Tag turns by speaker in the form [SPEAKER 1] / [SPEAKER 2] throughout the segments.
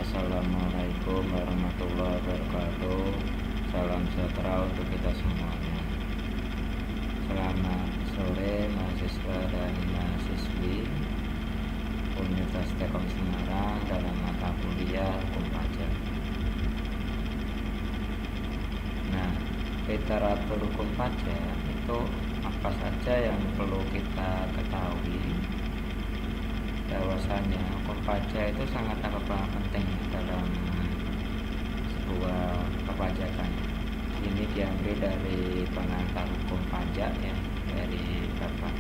[SPEAKER 1] Assalamualaikum warahmatullahi wabarakatuh. Salam sejahtera untuk kita semuanya. Selamat sore mahasiswa dan mahasiswi Universitas Telkom Semarang dalam mata kuliah Hukum Pajak. Nah, literatur hukum pajak itu apa saja yang perlu kita ketahui? Bahwasanya hukum pajak itu sangat penting dalam sebuah perpajakan. Ini diambil dari pengantar hukum pajak ya, dari Bapak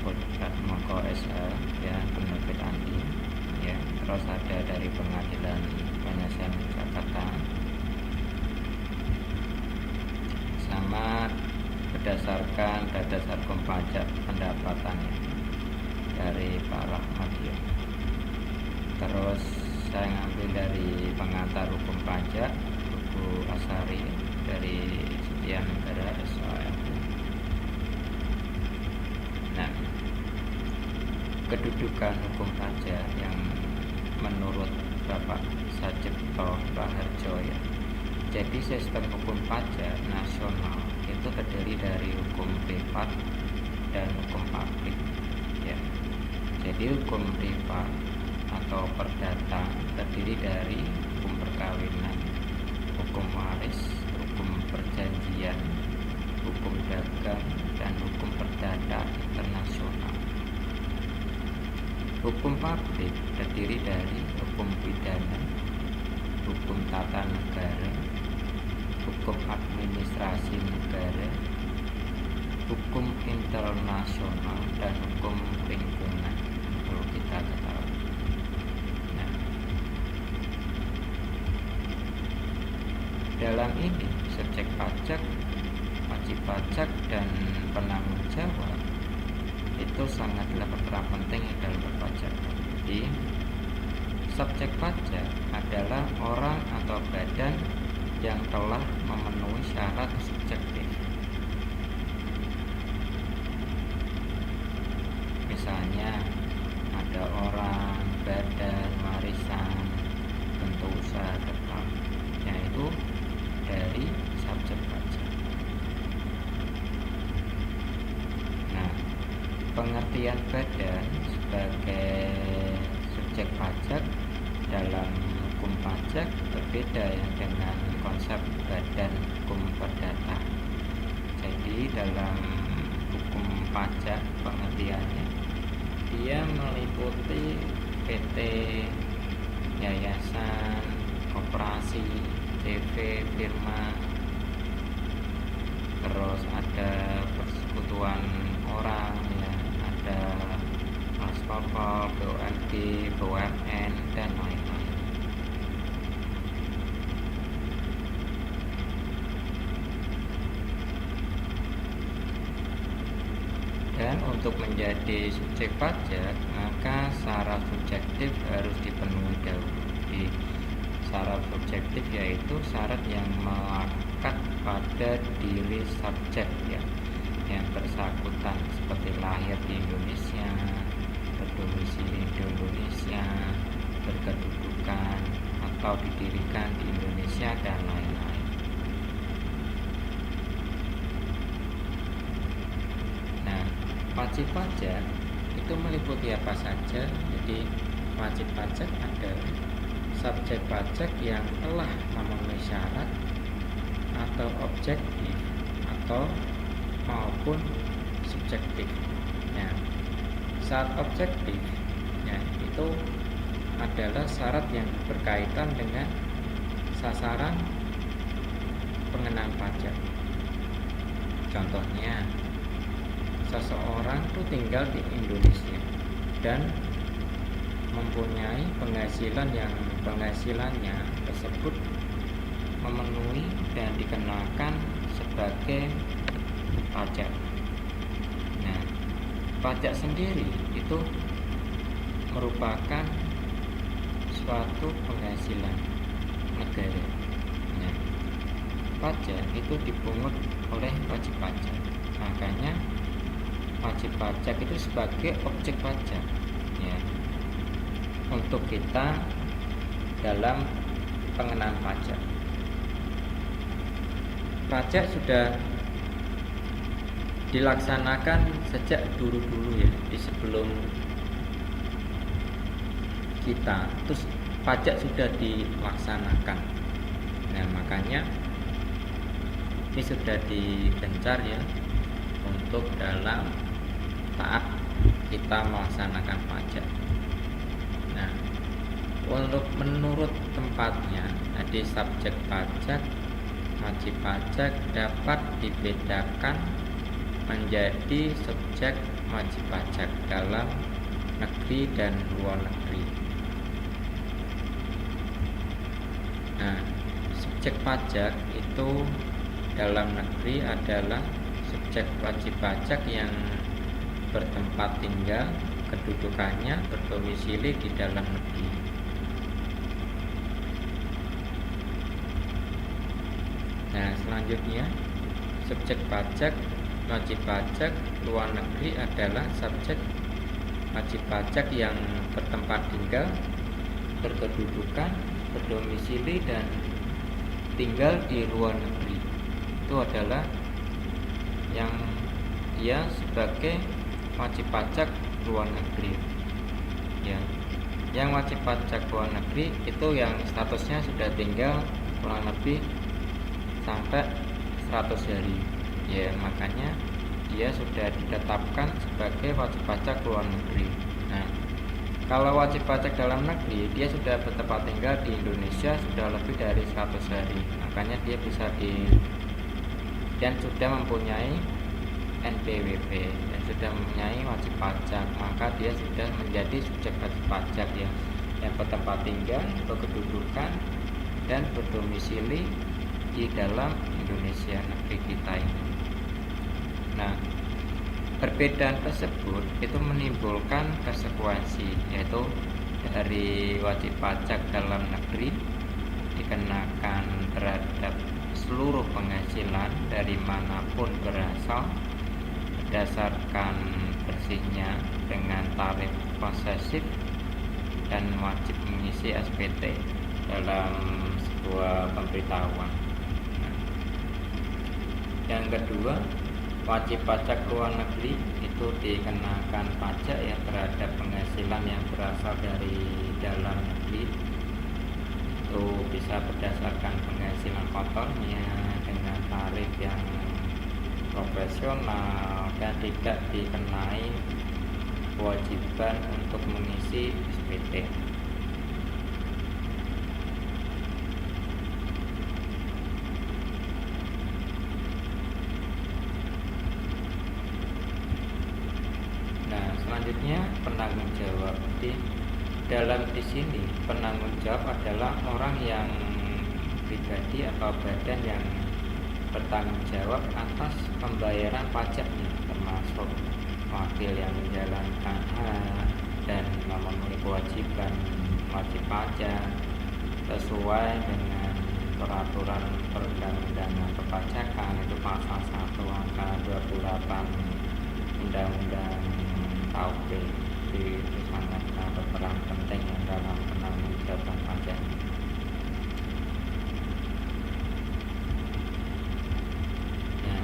[SPEAKER 1] Purwatmoko SH ya, penerbit anti ya. Terus ada dari Pengadilan Penyelesaian Jakarta, sama berdasarkan dasar hukum pajak pendapatannya dari Pak Rahmatio. Terus saya ngambil dari pengantar hukum pajak buku Asari dari Setia Negara SOM. Nah, kedudukan hukum pajak yang menurut Bapak Sajipto Raharjo ya. Jadi sistem hukum pajak nasional itu terdiri dari hukum privat dan hukum publik ya. Jadi hukum privat atau perdata terdiri dari hukum perkawinan, hukum waris, hukum perjanjian, hukum dagang, dan hukum perdata internasional. Hukum publik terdiri dari hukum pidana, hukum tata negara, hukum administrasi negara, hukum internasional, dan hukum lingkungan. Perlu kita ketahui. Nah, dalam ini subjek pajak, wajib pajak, dan penanggung jawab itu sangatlah berperan penting dalam perpajakan. Jadi subjek pajak adalah orang atau badan yang telah memenuhi syarat subjektif. Misalnya ada orang, badan, warisan, bentuk usaha tetap, yaitu dari subjek pajak. Nah, pengertian badan sebagai subjek pajak dalam hukum pajak berbeda ya dengan konsep badan hukum perdata. Jadi dalam hukum pajak pengertiannya dia meliputi PT, yayasan, koperasi, CV, firma, terus ada persekutuan orang ya, ada Maskapal, BUMD, BUMN, dan lain-lain. Dan untuk menjadi subjek pajak, maka syarat subjektif harus dipenuhi dahulu. Di syarat subjektif yaitu syarat yang melekat pada diri subjek ya, yang bersangkutan seperti lahir di Indonesia, berdomisili di Indonesia, berkedudukan atau didirikan di Indonesia, dan lain-lain. Wajib pajak itu meliputi apa saja? Jadi wajib pajak adalah subjek pajak yang telah memenuhi syarat atau objektif atau maupun subjektif. Ya, syarat objektif ya, itu adalah syarat yang berkaitan dengan sasaran pengenaan pajak. Contohnya, seseorang itu tinggal di Indonesia dan mempunyai penghasilannya tersebut memenuhi dan dikenakan sebagai pajak. Nah, pajak sendiri itu merupakan suatu penghasilan negara. Nah, pajak itu dipungut oleh wajib pajak. Makanya wajib pajak itu sebagai objek pajak ya, untuk kita dalam pengenaan pajak. Pajak sudah dilaksanakan sejak dulu-dulu ya, di sebelum kita, terus pajak sudah dilaksanakan. Nah, makanya ini sudah digencar ya untuk dalam taat kita melaksanakan pajak. Nah, untuk menurut tempatnya, di subjek pajak, wajib pajak dapat dibedakan menjadi subjek wajib pajak dalam negeri dan luar negeri. Nah, subjek pajak itu dalam negeri adalah subjek wajib pajak yang bertempat tinggal, kedudukannya berdomisili di dalam negeri. Nah, selanjutnya subjek pajak wajib pajak luar negeri adalah subjek wajib pajak yang bertempat tinggal, berkedudukan, berdomisili dan tinggal di luar negeri. Itu adalah yang dia sebagai wajib pajak luar negeri ya. Yang wajib pajak luar negeri itu yang statusnya sudah tinggal kurang lebih sampai 100 hari ya, makanya dia sudah ditetapkan sebagai wajib pajak luar negeri. Nah, kalau wajib pajak dalam negeri, dia sudah bertempat tinggal di Indonesia sudah lebih dari 100 hari, makanya dia bisa dan sudah mempunyai NPWP dan sudah mempunyai wajib pajak, maka dia sudah menjadi subjek wajib pajak ya, yang bertempat tinggal, berkedudukan dan berdomisili di dalam Indonesia negeri kita ini. Nah, perbedaan tersebut itu menimbulkan konsekuensi, yaitu dari wajib pajak dalam negeri dikenakan terhadap seluruh penghasilan dari manapun berasal berdasarkan bersihnya dengan tarif posesif dan wajib mengisi SPT dalam sebuah pemberitahuan. Yang kedua, wajib pajak luar negeri itu dikenakan pajak ya terhadap penghasilan yang berasal dari dalam negeri. Itu bisa berdasarkan penghasilan kotornya dengan tarif yang profesional dan tidak dikenai kewajiban untuk mengisi SPT. Selanjutnya penanggung jawab. Di sini penanggung jawab adalah orang yang pribadi atau badan yang bertanggung jawab atas pembayaran pajaknya, termasuk wakil yang menjalankan hak dan memenuhi kewajiban wajib pajak sesuai dengan peraturan perundang-undangan perpajakan, itu pasal 1 angka 28 Undang-Undang KUP. Itu sangat berperan penting dalam penanggung-jawaban pajak. Nah,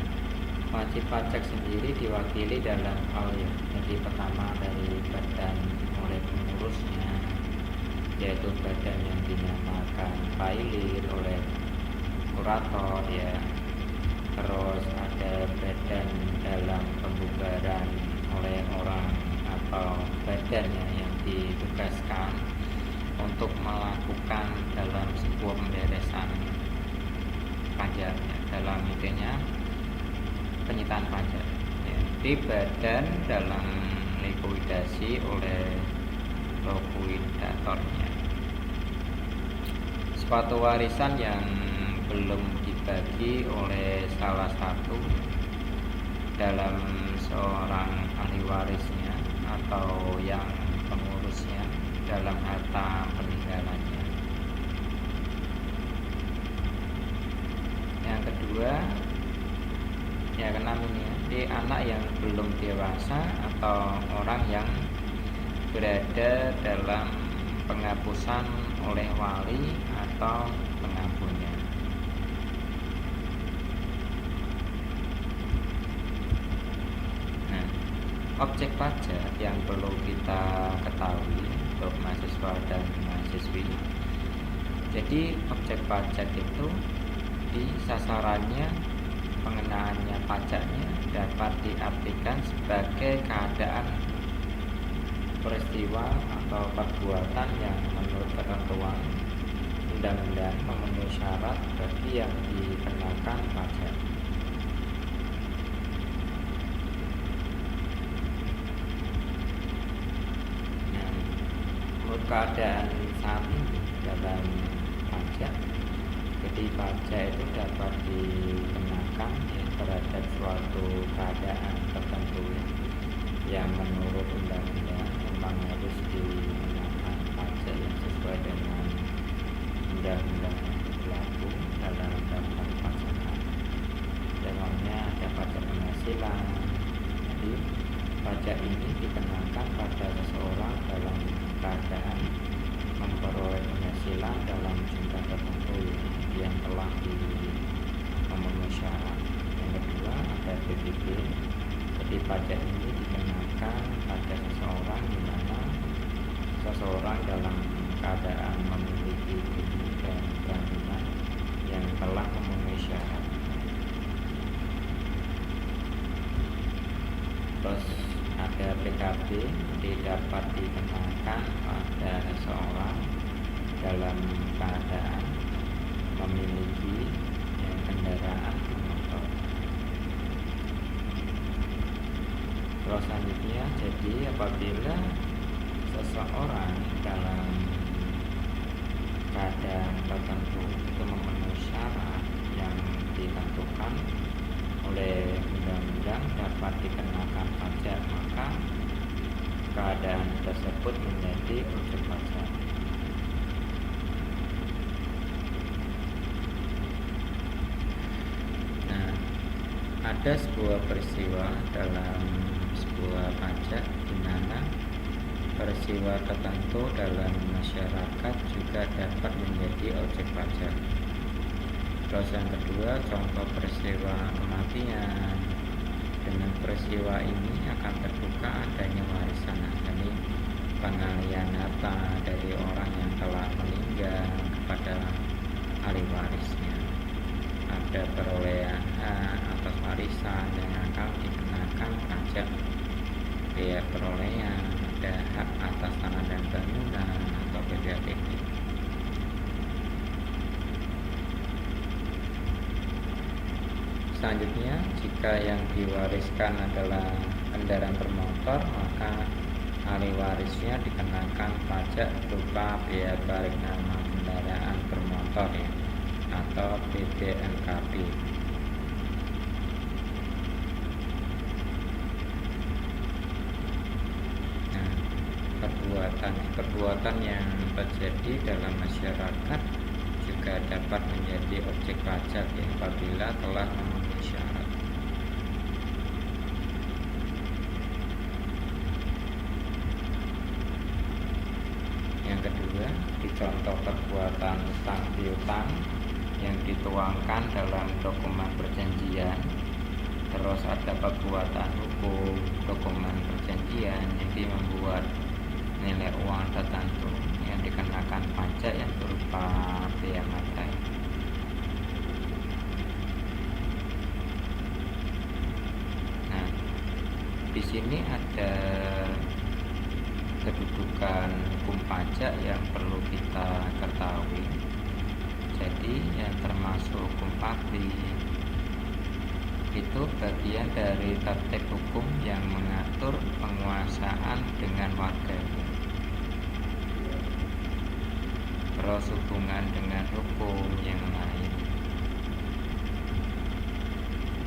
[SPEAKER 1] wajib pajak sendiri diwakili dalam hal ya. Jadi pertama dari badan oleh pengurusnya, yaitu badan yang dinyatakan valid oleh kurator ya. Terus ada badan dalam pembubaran oleh orang atau badannya yang ditugaskan untuk melakukan dalam sebuah pemberesan pajak ya, dalam intinya penyitaan pajak ya. Di badan dalam likuidasi oleh likuidatornya. Suatu warisan yang belum dibagi oleh salah satu dalam seorang ahli warisnya atau yang pengurusnya dalam harta peninggalannya. Yang kedua, yang keenam ini di anak yang belum dewasa atau orang yang berada dalam penghapusan oleh wali atau pengampunnya. Nah, objek pajak yang perlu kita ketahui untuk mahasiswa dan mahasiswi. Jadi objek pajak itu di sasarannya, pengenaannya pajaknya dapat diartikan sebagai keadaan peristiwa atau perbuatan yang menurut ketentuan undang-undang memenuhi syarat bagi yang dikenakan pajak. Nah, menurut keadaan saat ini dalam pajak, jadi pajak itu dapat dikenakan terhadap suatu keadaan tertentu yang menurut undang-undang memang harus dikenakan pajak yang sesuai dengan undang-undang yang berlaku dalam daftar pajakan. Contohnya ada pajak penghasilan. Jadi pajak ini dikenakan pada seseorang dalam keadaan memperoleh penghasilan dalam jumlah tertentu yang telah memenuhi syarat. Yang kedua ada PBB. Jadi pajak ini dikenakan pada seseorang di mana seseorang dalam keadaan memiliki dan bangunan yang telah memenuhi syarat. Terus ada PKB, dapat dikenakan pada seseorang dalam keadaan memiliki kendaraan bermotor. Terus selanjutnya, jadi apabila seseorang dalam keadaan tertentu itu memenuhi syarat yang ditentukan oleh undang-undang dapat dikenakan pajak, maka keadaan tersebut menjadi objek pajak. Nah, ada sebuah peristiwa dalam sebuah pajak di mana peristiwa tertentu dalam masyarakat juga dapat menjadi objek pajak. Terus yang kedua, contoh peristiwa kematian. Dengan peristiwa ini akan terbuka adanya warisan, jadi pengalihan harta dari orang yang telah meninggal kepada ahli warisnya. Ada perolehan hak atas warisan yang akan dikenakan pajak biaya perolehan, ada hak atas tanah dan bangunan atau PPATB. Selanjutnya, jika yang diwariskan adalah kendaraan bermotor, maka ahli warisnya dikenakan pajak berupa biaya balik nama kendaraan bermotor atau BPNKB. Nah, perbuatan yang terjadi dalam masyarakat juga dapat menjadi objek pajak apabila telah memenuhi syarat. Yang kedua, dicontoh perbuatan utang piutang yang dituangkan dalam dokumen perjanjian. Terus ada perbuatan hukum dokumen perjanjian, jadi membuat nilai uang tertentu yang dikenakan pajak yang berupa biaya materai. Nah, di sini ada kedudukan hukum pajak yang perlu kita ketahui. Jadi yang termasuk hukum publik itu bagian dari tertib hukum yang mengatur penguasaan dengan warga. Terus hubungan dengan hukum yang lain.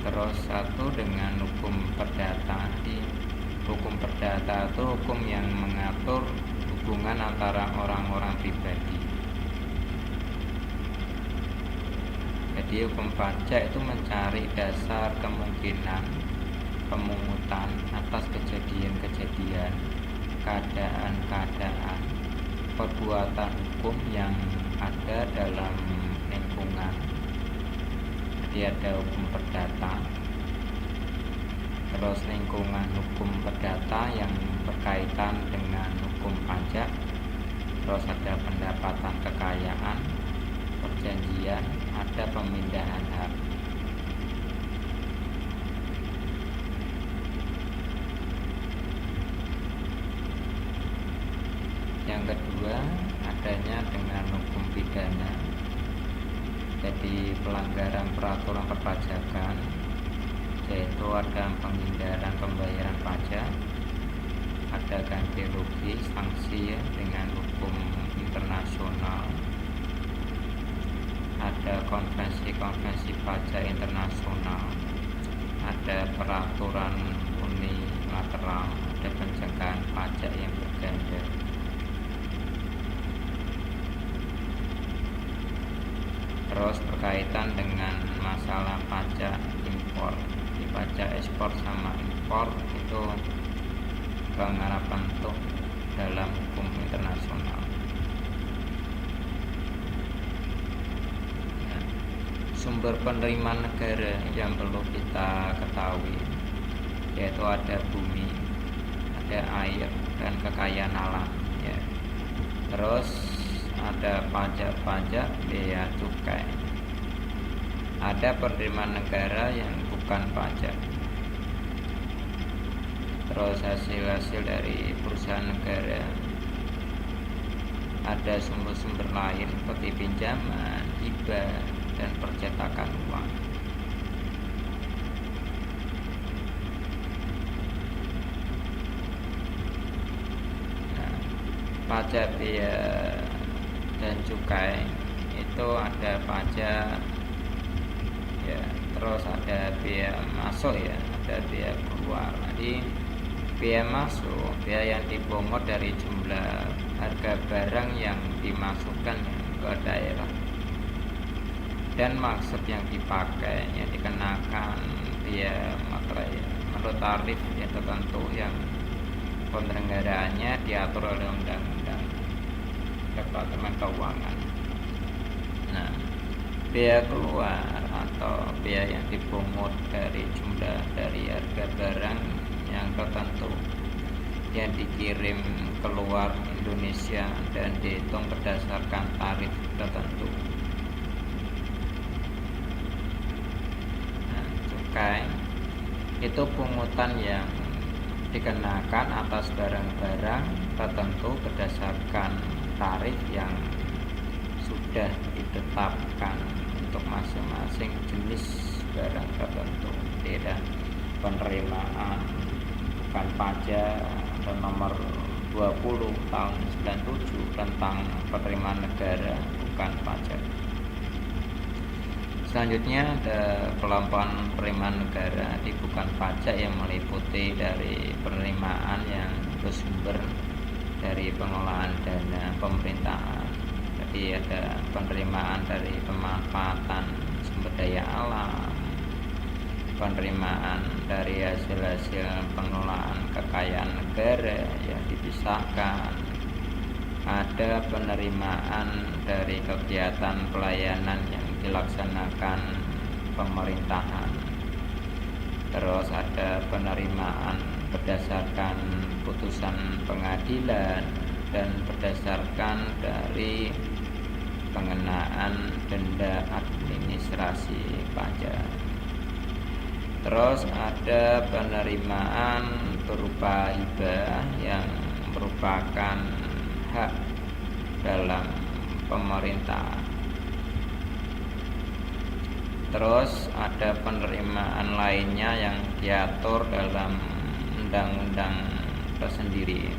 [SPEAKER 1] Terus satu dengan hukum perdata. Hukum perdata itu hukum yang mengatur hubungan antara orang-orang pribadi. Jadi hukum pajak itu mencari dasar kemungkinan pemungutan atas kejadian-kejadian, keadaan-keadaan perbuatan hukum yang ada dalam lingkungan. Jadi ada hukum perdata, terus lingkungan hukum perdata yang berkaitan dengan hukum pajak, terus ada pendapatan kekayaan, perjanjian, ada pemindahan hak. Yang kedua, adanya dengan hukum pidana. Jadi pelanggaran peraturan perpajakan, yaitu ada penghindaran pembayaran pajak, ada ganti rugi, sanksi dengan hukum internasional, ada konvensi pajak internasional, ada peraturan unilateral, ada pencegahan pajak yang berganda. Terus berkaitan dengan masalah pajak impor, di pajak ekspor sama impor itu pengarah bentuk dalam hukum internasional. Sumber penerimaan negara yang perlu kita ketahui, yaitu ada bumi, ada air, dan kekayaan alam, ya. Terus ada pajak-pajak, bea cukai, ada penerimaan negara yang bukan pajak, terus hasil-hasil dari perusahaan negara, ada sumber-sumber lain seperti pinjaman, hibah, dan percetakan uang. Nah, pajak bea dan cukai itu ada pajak, ya, terus ada bea masuk, ya, ada bea keluar. Jadi bea masuk, bea yang dipungut dari jumlah harga barang yang dimasukkan ke daerah, dan maksud yang dipakai yang dikenakan bea materai menurut tarif yang tertentu yang penyelenggaraannya diatur oleh undang-undang Departemen Keuangan. Nah, bea keluar atau bea yang dipungut dari jumlah dari harga barang yang tertentu yang dikirim keluar Indonesia dan dihitung berdasarkan tarif tertentu. Nah, cukai itu pungutan yang dikenakan atas barang-barang tertentu berdasarkan tarif yang sudah ditetapkan untuk masing-masing jenis barang tertentu. Tidak penerimaan bukan pajak dan nomor 20 tahun 97 tentang penerimaan negara bukan pajak. Selanjutnya ada kelompokan penerimaan negara di bukan pajak yang meliputi dari penerimaan yang bersumber dari pengelolaan dana pemerintahan. Jadi ada penerimaan dari pemanfaatan sumber daya alam, penerimaan dari hasil-hasil pengelolaan kekayaan negara yang dipisahkan, ada penerimaan dari kegiatan pelayanan yang dilaksanakan pemerintahan, terus ada penerimaan berdasarkan putusan pengadilan dan berdasarkan dari pengenaan denda administrasi pajak. Terus ada penerimaan berupa hibah yang merupakan hak dalam pemerintah. Terus ada penerimaan lainnya yang diatur dalam undang-undang tersendiri.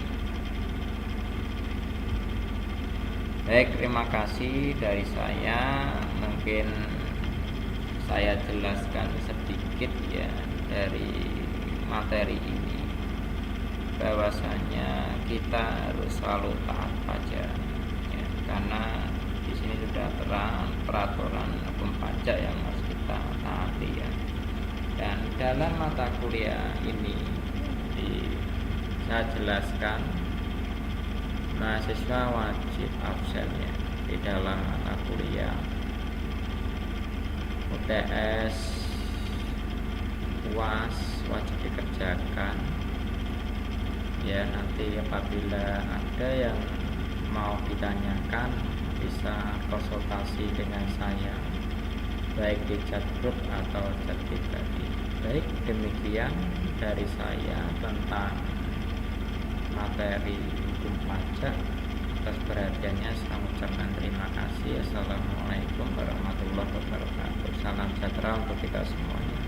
[SPEAKER 1] Baik, terima kasih dari saya. Mungkin saya jelaskan sedikit, ya, dari materi ini, bahwasanya kita harus selalu taat pajak, ya, karena di sini sudah terang peraturan hukum pajak yang harus kita taati, ya. Dan dalam mata kuliah ini saya jelaskan mahasiswa wajib absen ya di dalam mata kuliah. UTS UAS wajib dikerjakan ya. Nanti apabila ada yang mau ditanyakan bisa konsultasi dengan saya, baik di chat group atau chat pribadi. Baik, demikian dari saya tentang materi hukum pajak. Atas perhatiannya saya ucapkan terima kasih. Assalamualaikum warahmatullahi wabarakatuh. Salam sejahtera untuk kita semuanya.